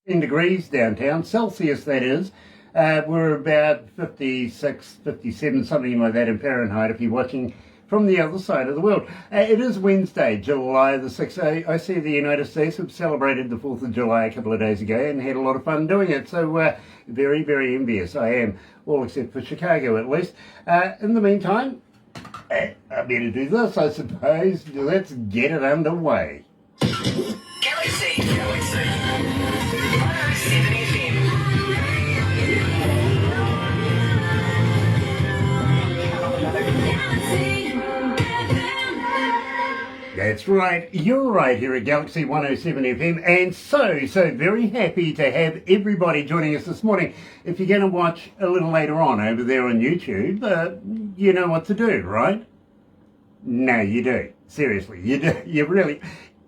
degrees downtown, Celsius that is. We're about 56, 57, something like that in Fahrenheit if you're watching from the other side of the world. It is Wednesday, July the 6th. I see the United States have celebrated the 4th of July a couple of days ago and had a lot of fun doing it. So very, very envious I am, all except for Chicago at least. In the meantime, I better do this, I suppose. Let's get it underway. Galaxy 107fm. That's right, you're right here at Galaxy 107fm, and so very happy to have everybody joining us this morning. If you're going to watch a little later on over there on YouTube, you know what to do, right? No, you do. Seriously, you do. You really,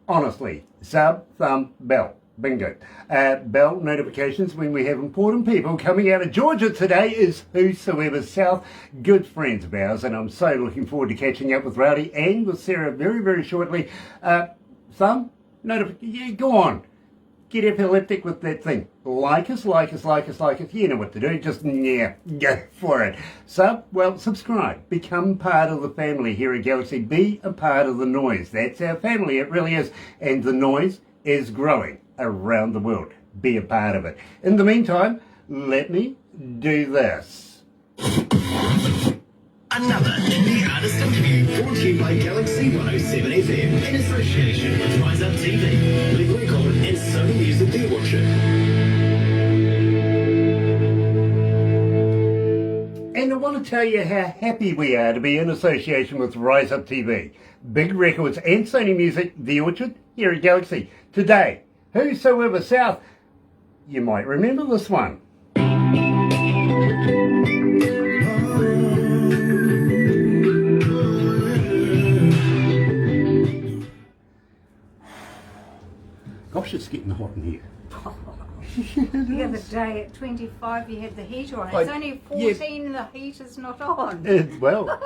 honestly, sub, thumb, bell. Bingo. Bell notifications when we have important people coming out of Georgia. Today is Whosoever South, good friends of ours, and I'm so looking forward to catching up with Rowdy and with Sarah very, very shortly. Thumb, yeah, go on. Get epileptic with that thing. Like us. You know what to do. Just, yeah, go for it. Sub, well, subscribe. Become part of the family here at Galaxy. Be a part of the noise. That's our family. It really is. And the noise is growing around the world. Be a part of it. In the meantime, let me do this. Another indie artist interview brought to you by Galaxy 107fm in association with Rise Up TV, Legal Record and Sony Music Viewership. And I want to tell you how happy we are to be in association with Rise Up TV, Big Records and Sony Music, The Orchard, here at Galaxy. Today, Whosoever South, you might remember this one. Gosh, it's getting hot in here. The other day at 25 you had the heater on. It's only 14 and the heater's not on. Well,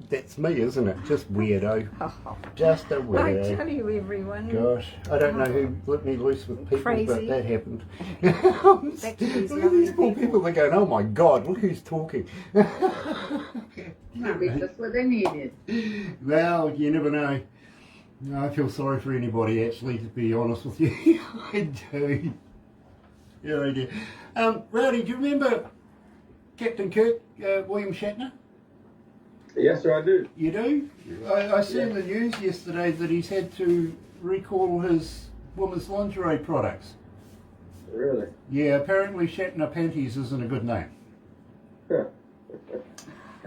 that's me, isn't it? Just weirdo. Just a weirdo. I tell you, everyone. Gosh, I don't know who let me loose with people, Crazy. but that happened. Back to these Look at these poor lovely people. They're going, oh my God, look who's talking. Maybe that's what they needed. Well, you never know. No, I feel sorry for anybody, actually, to be honest with you. I do. Yeah, I do. Rowdy, do you remember Captain Kirk, William Shatner? Yes, sir, I do. You do? I saw in the news yesterday that he's had to recall his women's lingerie products. Really? Yeah, apparently Shatner Panties isn't a good name.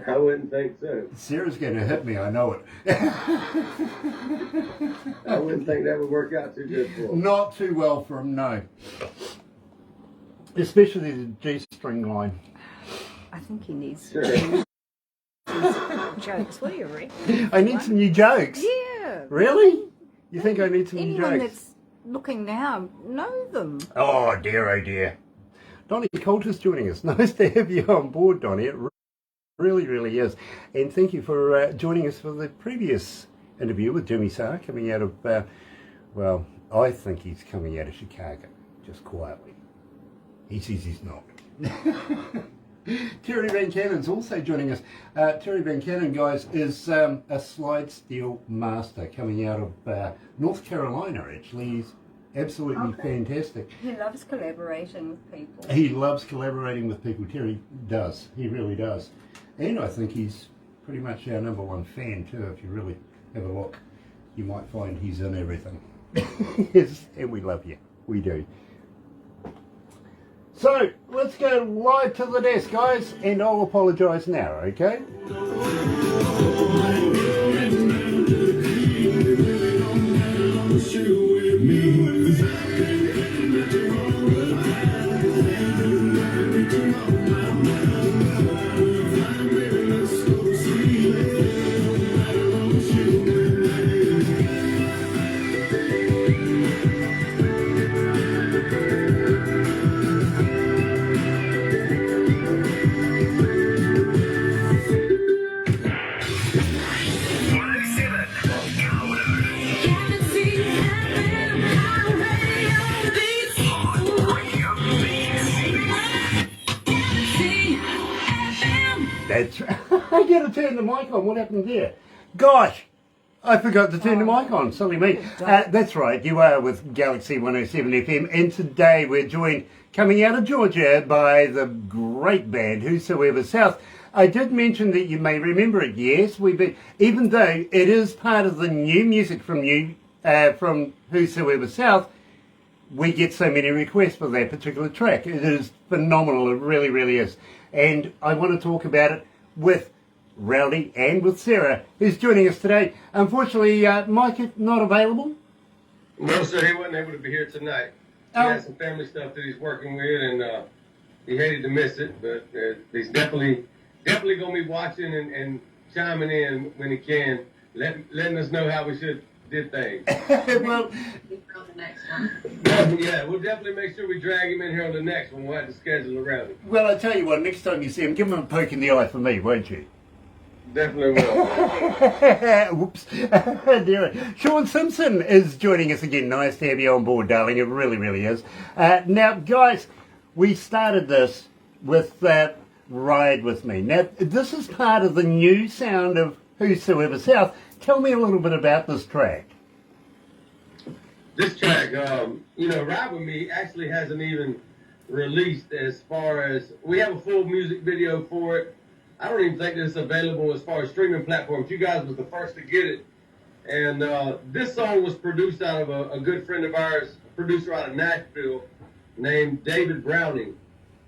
I wouldn't think so. Sarah's going to hit me, I know it. I wouldn't think that would work out too good for him. Not too well for him, no. Especially the G-string line. I think he needs Sure. jokes. What do you reckon? I need some new jokes. Yeah. Really? You think I need some new Anyone jokes? that's looking now know them. Oh dear. Donnie Coulter's joining us. Nice to have you on board, Donnie. It really, really is. And thank you for joining us for the previous interview with Jimmy Sarr coming out of, well, I think he's coming out of Chicago, just quietly. He says he's not. Terry Van Cannon's also joining us. Terry Van Cannon, guys, is a slide steel master coming out of North Carolina, actually. He's absolutely fantastic. He loves collaborating with people. He loves collaborating with people. Terry does. He really does. And I think he's pretty much our number one fan too. If you really have a look, you might find he's in everything. Yes, and we love you. We do. So, let's go live to the desk, guys, and I'll apologise now, okay? That's right. I gotta turn the mic on. What happened there? Gosh, I forgot to turn the mic on. Silly me. That's right. You are with Galaxy 107 FM, and today we're joined, coming out of Georgia, by the great band Whosoever South. I did mention that you may remember it. Yes, even though it is part of the new music from you, from Whosoever South, we get so many requests for that particular track. It is phenomenal. It really, really is. And I want to talk about it with Rowdy and with Sarah, who's joining us today. Unfortunately, Mike is not available. No, sir, he wasn't able to be here tonight. He had some family stuff that he's working with, and he hated to miss it, but he's definitely going to be watching and chiming in when he can, letting us know how we should do things. Well, The next one. Yeah, we'll definitely make sure we drag him in here on the next one. We'll have to schedule around it. well, I tell you what, next time you see him, give him a poke in the eye for me, won't you? Definitely will. Whoops. Dear. Sean Simpson is joining us again. Nice to have you on board, darling. It really, really is. Now, guys, we started this with Ride With Me. Now, this is part of the new sound of Whosoever South. Tell me a little bit about this track. This track, Ride With Me actually hasn't even released as far as, we have a full music video for it. I don't even think it's available as far as streaming platforms. You guys was the first to get it. And this song was produced out of a good friend of ours, a producer out of Nashville, named David Browning.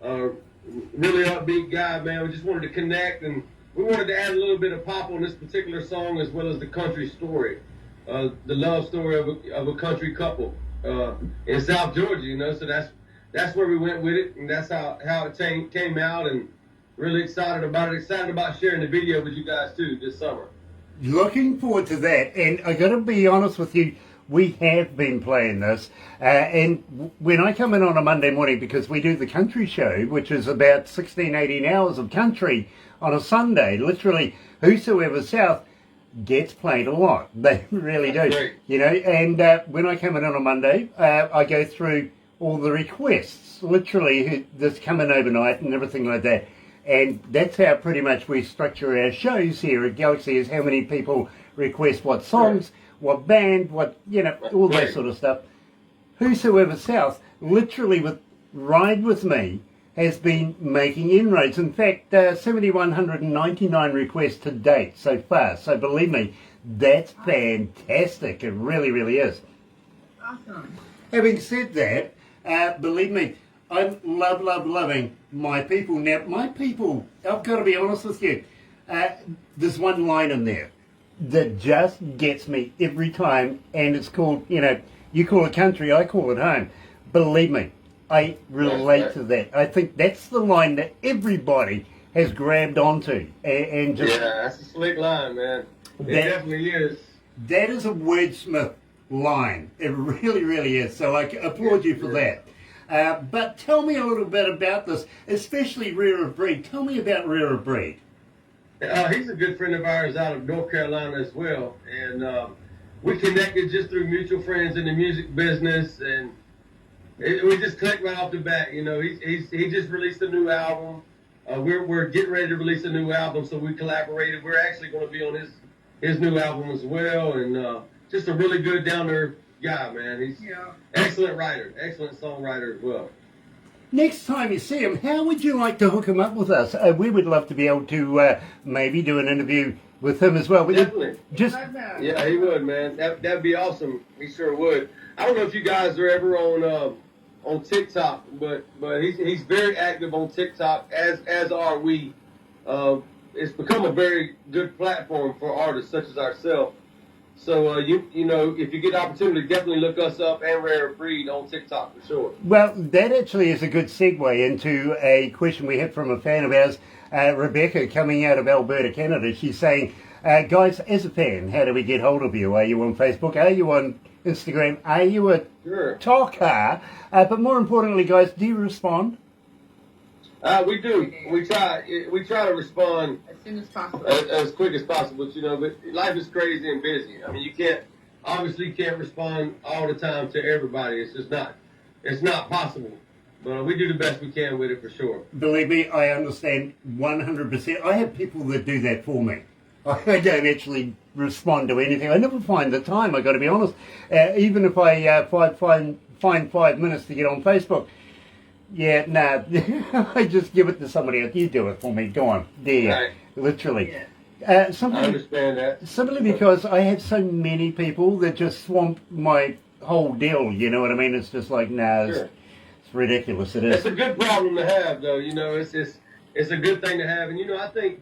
Really upbeat guy, man. We just wanted to connect, and we wanted to add a little bit of pop on this particular song, as well as the country story. The love story of a country couple in South Georgia, so that's where we went with it, and that's how it came out, and really excited about it. Excited about sharing the video with you guys too this summer. Looking forward to that, and I got to be honest with you, we have been playing this, and when I come in on a Monday morning, because we do the country show, which is about 16, 18 hours of country on a Sunday, literally, Whosoever South gets played a lot. They really do. Great. And when I come in on a Monday, I go through all the requests, literally, that's come in overnight and everything like that. And that's how pretty much we structure our shows here at Galaxy, is how many people request what songs, what band, what, all that sort of stuff. Whosoever South, literally with Ride With Me, has been making inroads. In fact, 7,199 requests to date so far. So believe me, that's fantastic. It really, really is. Awesome. Having said that, believe me, I'm loving my people. Now, my people, I've got to be honest with you, there's one line in there that just gets me every time, and it's called, you call it country, I call it home. Believe me, I relate to that. I think that's the line that everybody has grabbed onto. And just, Yeah, that's a slick line, man. It definitely is. That is a wordsmith line. It really, really is. So I applaud you for that. But tell me a little bit about this, especially Rare of Breed. Tell me about Rare of Breed. He's a good friend of ours out of North Carolina as well. And we connected just through mutual friends in the music business. And we just clicked right off the bat. He just released a new album. We're getting ready to release a new album, so we collaborated. We're actually going to be on his new album as well. And just a really good, down-to-earth guy, man. He's excellent writer, excellent songwriter as well. Next time you see him, how would you like to hook him up with us? We would love to be able to maybe do an interview with him as well. Definitely. Yeah, he would, man. That'd be awesome. He sure would. I don't know if you guys are ever on TikTok, but he's very active on TikTok, as are we. It's become a very good platform for artists such as ourselves. So, if you get the opportunity, definitely look us up and Rare of Breed on TikTok for sure. Well, that actually is a good segue into a question we had from a fan of ours, Rebecca, coming out of Alberta, Canada. She's saying, guys, as a fan, how do we get hold of you? Are you on Facebook? Are you on Instagram? Are you a talker? But more importantly, guys, do you respond? We do. We try to respond As soon as possible. as quick as possible, but life is crazy and busy. I mean, you can't respond all the time to everybody. It's just not possible. But we do the best we can with it for sure. Believe me, I understand 100%. I have people that do that for me. I don't actually respond to anything. I never find the time, I got to be honest. Even if I find 5 minutes to get on Facebook, yeah, nah, I just give it to somebody else. You do it for me. Go on. There. Right. Literally. I Simply, understand that. simply because I have so many people that just swamp my whole deal, you know what I mean? It's just like, nah, Sure. it's ridiculous. It It's is. a good problem to have, though. You know, it's a good thing to have. And you know, I think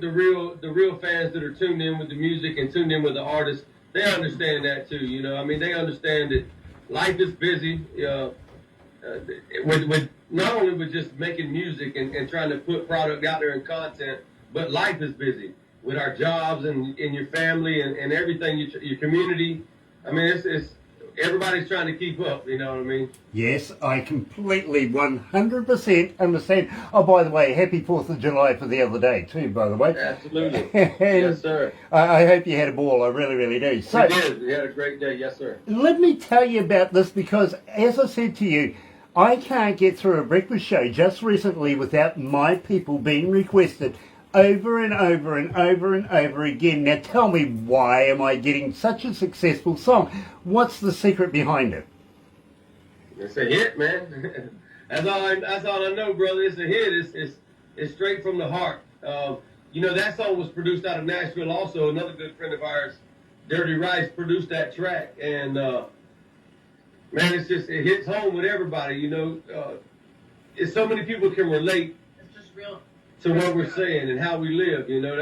the real fans that are tuned in with the music and tuned in with the artists, they understand that too. You know, I mean, they understand that life is busy. With not only with just making music and trying to put product out there and content, but life is busy with our jobs and your family and everything, your community. I mean, it's everybody's trying to keep up. You know what I mean? Yes, I completely 100% understand. Oh, by the way, happy 4th of July for the other day too, by the way. Absolutely. And Yes, sir. I hope you had a ball. I really, really do. So, We did. We had a great day. Yes, sir. let me tell you about this because, as I said to you, I can't get through a breakfast show just recently without my people being requested over and over and over and over again. Now tell me, why am I getting such a successful song? What's the secret behind it? It's a hit, man. That's all I know, brother. It's a hit. It's straight from the heart. You know, that song was produced out of Nashville also. Another good friend of ours, Dirty Rice, produced that track. And, man, it hits home with everybody, you know. It's so many people can relate It's just real. to what we're saying and how we live, you know.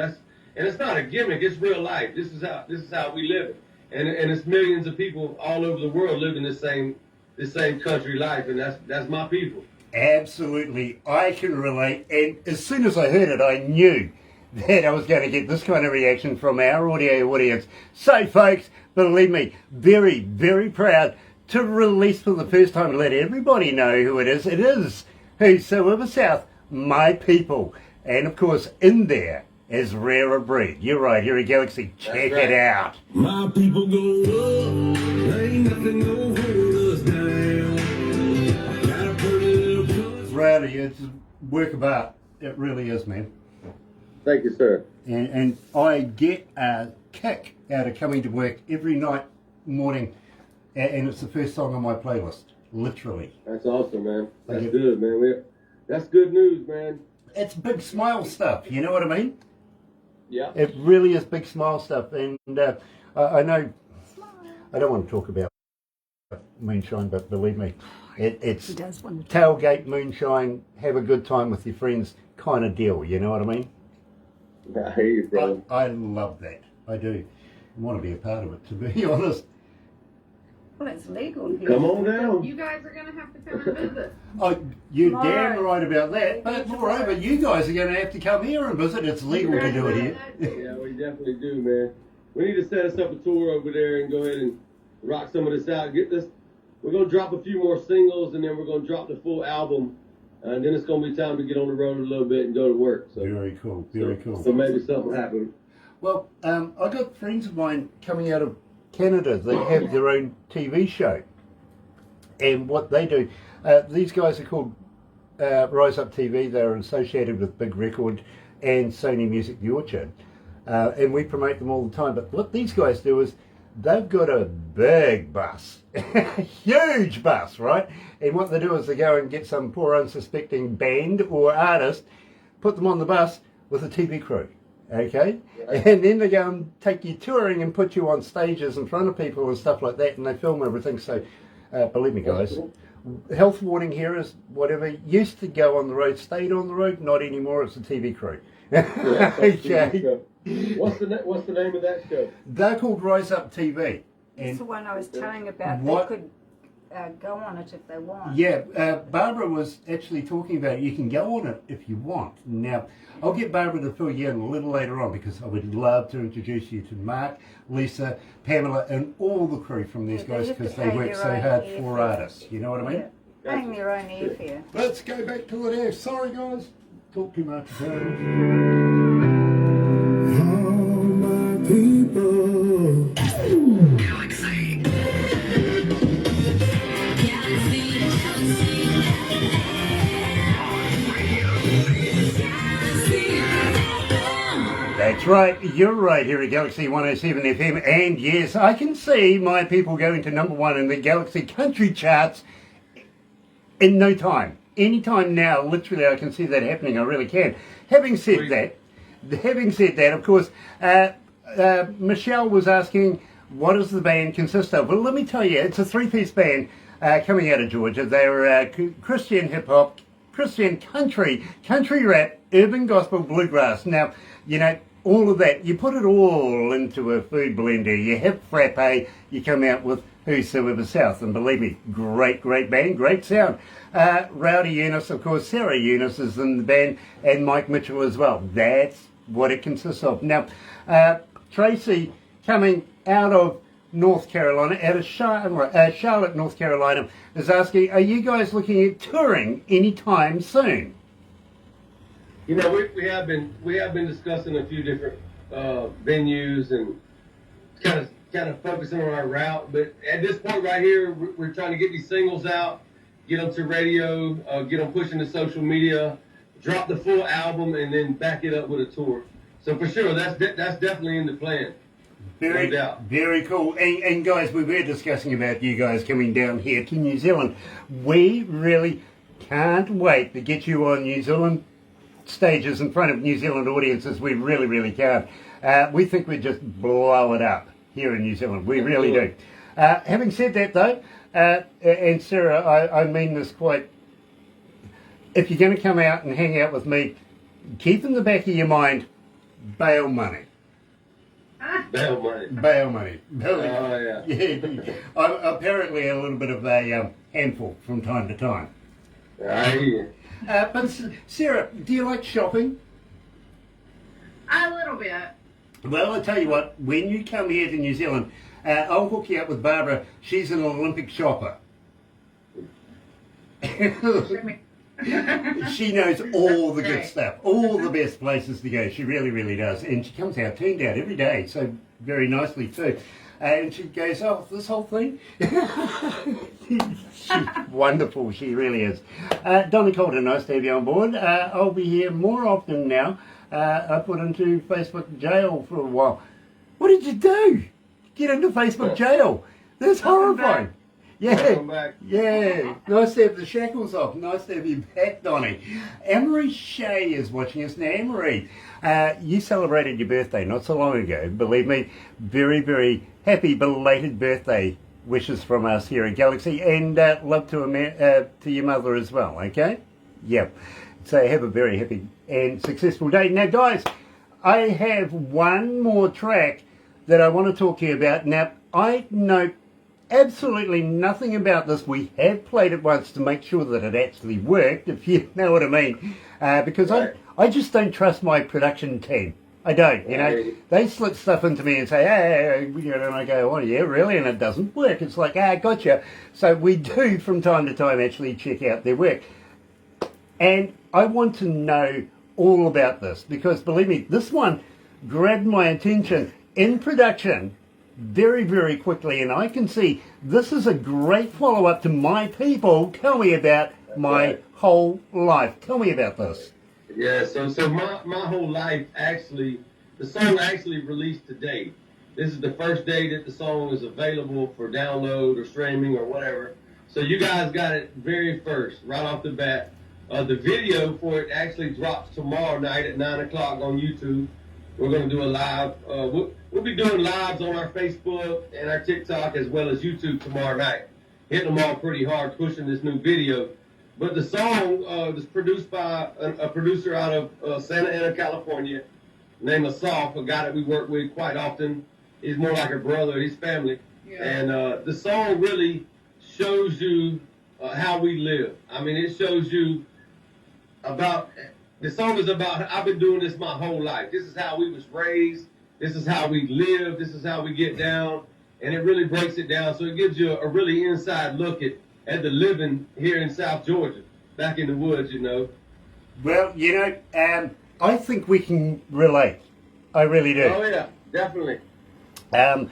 And it's not a gimmick, it's real life. This is how we live it. And it's millions of people all over the world living this same country life, and that's my people. Absolutely, I can relate. And as soon as I heard it, I knew that I was going to get this kind of reaction from our audio audience. So, folks, believe me, very, very proud to release for the first time and let everybody know who it is. It is Whosoever South, my people. And, of course, in there is Rare Breed. You're right, here at Galaxy. Check right. it out. My people go up, ain't nothing gonna hold us down. Got a pretty little Really, it's a work of art. It really is, man. Thank you, sir. And I get a kick out of coming to work every morning, and it's the first song on my playlist, literally. That's awesome, man. That's you. good, man. That's good news, man. It's big smile stuff, you know what I mean? Yeah. It really is big smile stuff, and I know I don't want to talk about moonshine, but believe me, it's He does want to. tailgate moonshine, have a good time with your friends kind of deal, you know what I mean? I hear you, brother. I love that. I do. I want to be a part of it, to be honest. Well, it's legal here. Come on down. You guys are gonna have to come and visit. Oh, you're Tomorrow. damn right about that. But moreover, you guys are going to have to come here and visit. It's legal to do it here. Yeah, we definitely do, man. We need to set us up a tour over there and go ahead and rock some of this out. Get this. We're gonna drop a few more singles, and then we're gonna drop the full album, and then it's gonna be time to get on the road a little bit and go to work. So Very cool. Very cool. So maybe something will happen. Well, I got friends of mine coming out of Canada that have their own TV show, and what they do, these guys are called Rise Up TV. They're associated with Big Record and Sony Music The Orchard, and we promote them all the time. But what these guys do is they've got a big bus, huge bus, right? And what they do is they go and get some poor unsuspecting band or artist, put them on the bus with a TV crew. Okay, and then they go and take you touring and put you on stages in front of people and stuff like that, and they film everything. So, believe me, guys, health warning here is whatever used to go on the road stayed on the road. Not anymore. It's a TV crew. Yeah, Okay, What's the name of that show? they're called Rise Up TV. It's the And one I was telling about. What- They could go on it if they want. yeah, Barbara was actually talking about it. You can go on it if you want. Now, I'll get Barbara to fill you in a little later on because I would love to introduce you to Mark, Lisa, Pamela, and all the crew from these Yeah, guys they have to because they pay work their so own hard airfare. for artists. You know what I mean? Yeah. Paying their own airfare. Let's go back to it. Sorry, guys. Talk too much. All my people. Galaxy. Galaxy. That's right, you're right here at Galaxy 107 FM, and yes, I can see my people going to number one in the Galaxy country charts in no time. Anytime now, literally, I can see that happening. I really can. Having said that, of course, Michelle was asking, what does the band consist of? Well, let me tell you, it's a three-piece band coming out of Georgia. They're Christian hip-hop, Christian country rap, urban gospel, bluegrass. Now, you know, all of that, you put it all into a food blender, you have frappe, you come out with Whosoever South, and believe me, great band, great sound. Rowdy Eunice, of course, Sarah Eunice is in the band, and Mike Mitchell as well. That's what it consists of. Now, Tracy, coming out of North Carolina, out of Charlotte, North Carolina, is asking, are you guys looking at touring anytime soon? You know, we have been discussing a few different venues and kind of focusing on our route. But at this point right here, we're trying to get these singles out, get them to radio, get them pushing to social media, drop the full album, and then back it up with a tour. So for sure, that's definitely in the plan. Very, no doubt. Very cool. And guys, we were discussing about you guys coming down here to New Zealand. We really can't wait to get you on New Zealand stages in front of New Zealand audiences. We really can't. We think we'd just blow it up here in New Zealand. We really do. Having said that though, and Sarah, I mean this quite, if you're going to come out and hang out with me, keep in the back of your mind, bail money. Bail money. Bail money. Oh, yeah. Yeah. I'm apparently a little bit of a handful from time to time. I hear you. But Sarah, do you like shopping? A little bit. Well, I tell you what, when you come here to New Zealand, I'll hook you up with Barbara. She's an Olympic shopper. She knows all the good stuff, all the best places to go. She really does. And she comes out turned out every day, so very nicely too. And she goes, oh, this whole thing? She's wonderful, she really is. Donna Calder, nice to have you on board. I'll be here more often now. I put into Facebook jail for a while. What did you do? Get into Facebook jail? That's horrifying. Yeah, yeah. Nice to have the shackles off. Nice to have you back, Donnie. Emery Shea is watching us now. Emery, you celebrated your birthday not so long ago. Believe me, very happy belated birthday wishes from us here at Galaxy, and love to your mother as well, okay? Yep. So have a very happy and successful day. Now, guys, I have one more track that I want to talk to you about. Now, I know absolutely nothing about this. We have played it once to make sure that it actually worked, if you know what I mean. Because I just don't trust my production team. I don't, you know. They slip stuff into me and say, hey, you know, and I go, oh yeah, really? And it doesn't work. It's like, gotcha. So we do from time to time actually check out their work. And I want to know all about this because, believe me, this one grabbed my attention in production very quickly, and I can see this is a great follow-up to My People. Tell me about My Whole Life. Tell me about this. Yeah, so my whole life, actually, the song actually released today. This is the first day that the song is available for download or streaming or whatever. So you guys got it very first, right off the bat. The video for it actually drops tomorrow night at 9 o'clock on YouTube. We're going to do a live. We'll be doing lives on our Facebook and our TikTok as well as YouTube tomorrow night. Hitting them all pretty hard, pushing this new video. But the song was produced by a producer out of Santa Ana, California, named Asaf, a guy that we work with quite often. He's more like a brother, he's family. Yeah. And the song really shows you how we live. I mean, it shows you about, the song is about, I've been doing this my whole life. This is how we was raised. This is how we live. This is how we get down. And it really breaks it down. So it gives you a really inside look at the living here in South Georgia, back in the woods, you know. Well, you know, I think we can relate. I really do. Oh, yeah, definitely. And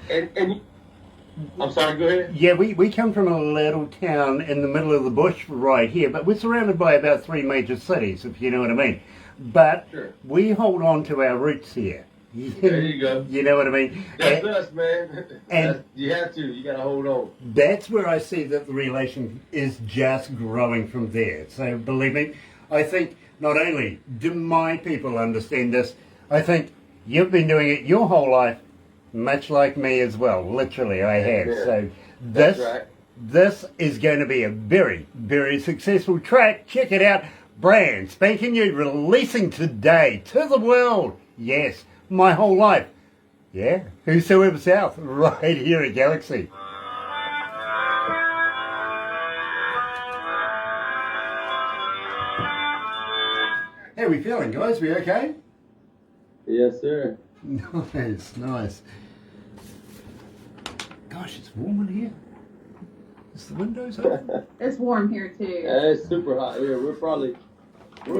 I'm sorry, go ahead. Yeah, we come from a little town in the middle of the bush right here, but we're surrounded by about 3 major cities, if you know what I mean. But we hold on to our roots here. There you go. You know what I mean? That's us, man. and you have to. You got to hold on. that's where I see that the relation is just growing from there. So believe me, I think not only do my people understand this, I think you've been doing it your whole life, much like me as well. Literally, I have. Yeah. So That's right. this is going to be a very, very successful track. Check it out. Brand spanking new, releasing today to the world. Yes, my whole life. Yeah, Whosoever South, right here at Galaxy. How are we feeling, guys? We okay? Yes, sir. Nice, nice. Gosh, it's warm in here. Is the windows open? It's warm here too. Yeah, it's super hot here. We're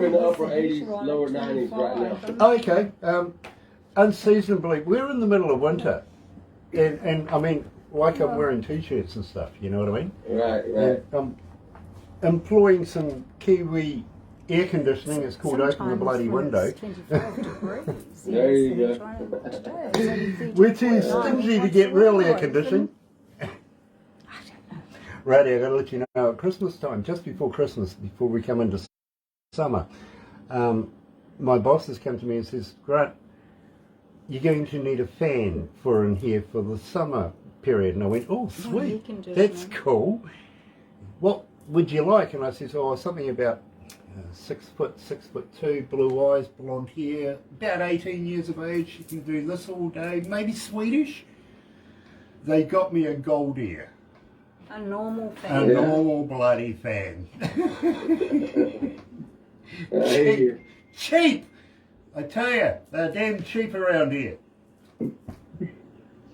in the upper 80s, lower 90s right now. Oh, okay. Unseasonably, we're in the middle of winter. And I mean, like I'm wearing t-shirts and stuff, you know what I mean? Right. And I'm employing some Kiwi air conditioning. It's called Open the Bloody Window. There you go. We're too stingy to get real air conditioning. Right, I gotta let you know, at Christmas time, just before Christmas, before we come into summer, my boss has come to me and says, Grant, you're going to need a fan for in here for the summer period. And I went, oh, sweet, that's cool. What would you like? And I said, oh, something about 6'2", blue eyes, blonde hair, about 18 years of age. You can do this all day, maybe Swedish. They got me a gold ear. A normal A fan. normal bloody fan. Hey. Cheap! I tell you, they're damn cheap around here.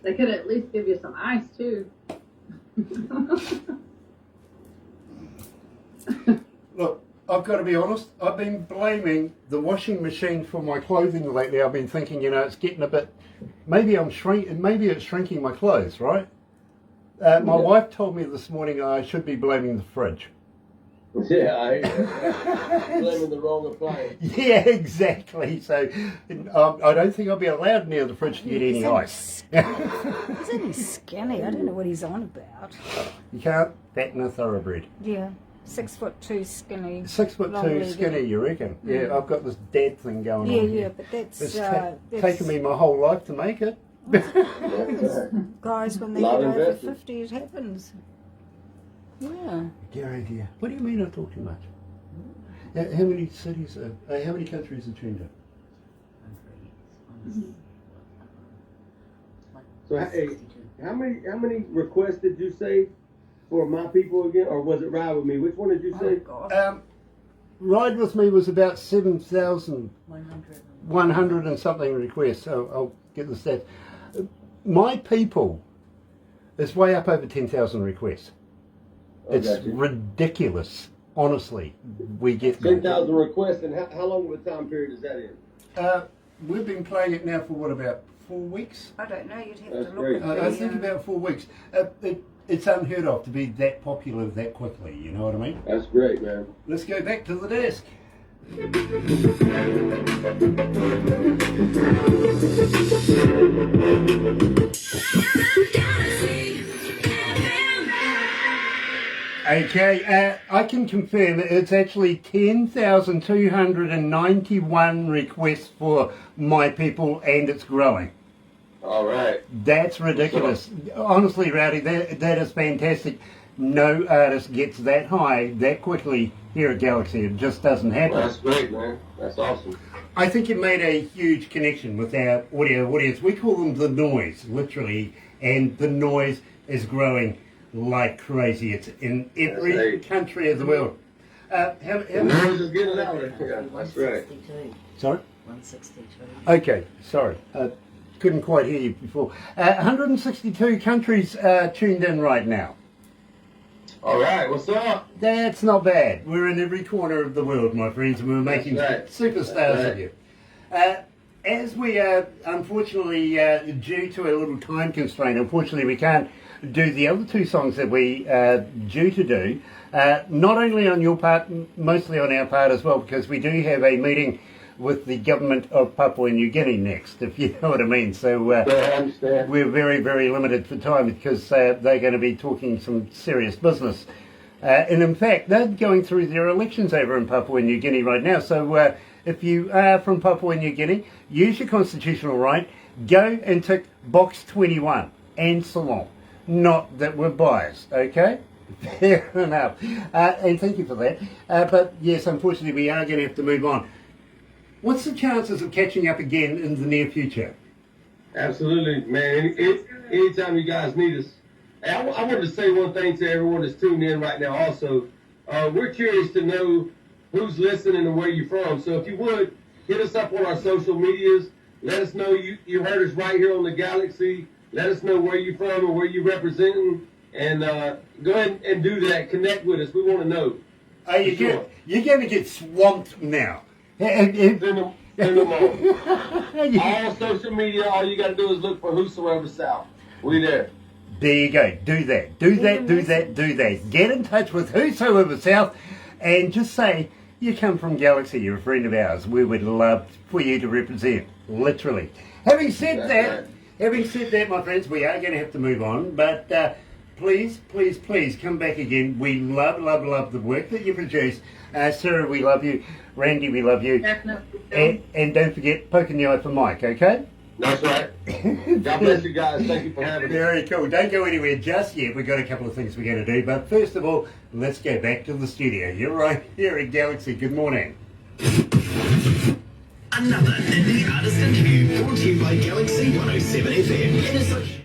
They could at least give you some ice too. Look, I've got to be honest, I've been blaming the washing machine for my clothing lately. I've been thinking, you know, it's getting a bit, maybe it's shrinking my clothes, right? My wife told me this morning I should be blaming the fridge. Yeah, blaming the wrong appliance. Yeah, exactly. So I don't think I'll be allowed near the fridge to get any ice. He's only skinny. I don't know what he's on about. You can't fatten a thoroughbred. Yeah, 6'2" skinny. 6'2" long-legged. skinny, you reckon? Yeah, I've got this dad thing going Yeah, on. yeah, here. but that's It's taken me my whole life to make it. guys when they get Lot over invested. 50, it happens. Yeah. Gary, dear. What do you mean I talk too much? How many cities, how many countries are tuned in? So, hey, how many requests did you say for my people again, or was it Ride With Me? Which one did you Oh say? God. Ride With Me was about 7,100 and something requests. So I'll get the stats. My people is way up over 10,000 requests. It's ridiculous. Honestly, we get 10,000 requests, and how long of a time period is that in? We've been playing it now for what, about 4 weeks? I don't know. You'd have That's to great. look at I think about 4 weeks. It's unheard of to be that popular that quickly. You know what I mean? That's great, man. Let's go back to the desk. Okay, I can confirm it's actually 10,291 requests for my people, and it's growing. All right. That's ridiculous. Honestly, Rowdy, that is fantastic. No artist gets that high that quickly here at Galaxy. It just doesn't happen. Well, that's great, man. That's awesome. I think it made a huge connection with our audio audience. We call them the noise, literally, and the noise is growing like crazy. It's in every country of the world. The noise is getting louder. Yeah, that's right. Sorry? 162. Okay, sorry. Couldn't quite hear you before. 162 countries tuned in right now. All right, what's up? That's not bad. We're in every corner of the world, my friends, and we're making superstars of you. As we are, unfortunately, due to a little time constraint, unfortunately we can't do the other two songs that we are due to do, not only on your part, mostly on our part as well, because we do have a meeting with the government of Papua New Guinea next, if you know what I mean. So I understand. we're very, very limited for time because they're going to be talking some serious business. And in fact, they're going through their elections over in Papua New Guinea right now. So if you are from Papua New Guinea, use your constitutional right, go and tick box 21 and so on. Not that we're biased, okay? Fair enough. And thank you for that. But yes, unfortunately, we are going to have to move on. What's the chances of catching up again in the near future? Absolutely, man. Anytime you guys need us. Hey, I wanted to say one thing to everyone that's tuned in right now also. We're curious to know who's listening and where you're from. So if you would, hit us up on our social medias. Let us know you heard us right here on the Galaxy. Let us know where you're from and where you're representing. And go ahead and do that. Connect with us. We want to know. You're going to get swamped now. Send them all. All social media, all you got to do is look for Whosoever South. We there. There you go. Do that. Do that. Get in touch with Whosoever South and just say, you come from Galaxy, you're a friend of ours. We would love for you to represent. Literally. Having said that, my friends, we are going to have to move on. But please come back again. We love the work that you produce. Sarah, we love you. Randy, we love you. Definitely. And don't forget, poking the eye for Mike, okay? That's right. God bless you guys. Thank you for having us. Very cool. Don't go anywhere just yet. We've got a couple of things we're going to do. But first of all, let's go back to the studio. You're right here at Galaxy. Good morning. Another indie artist interview brought to you by Galaxy 107 FM.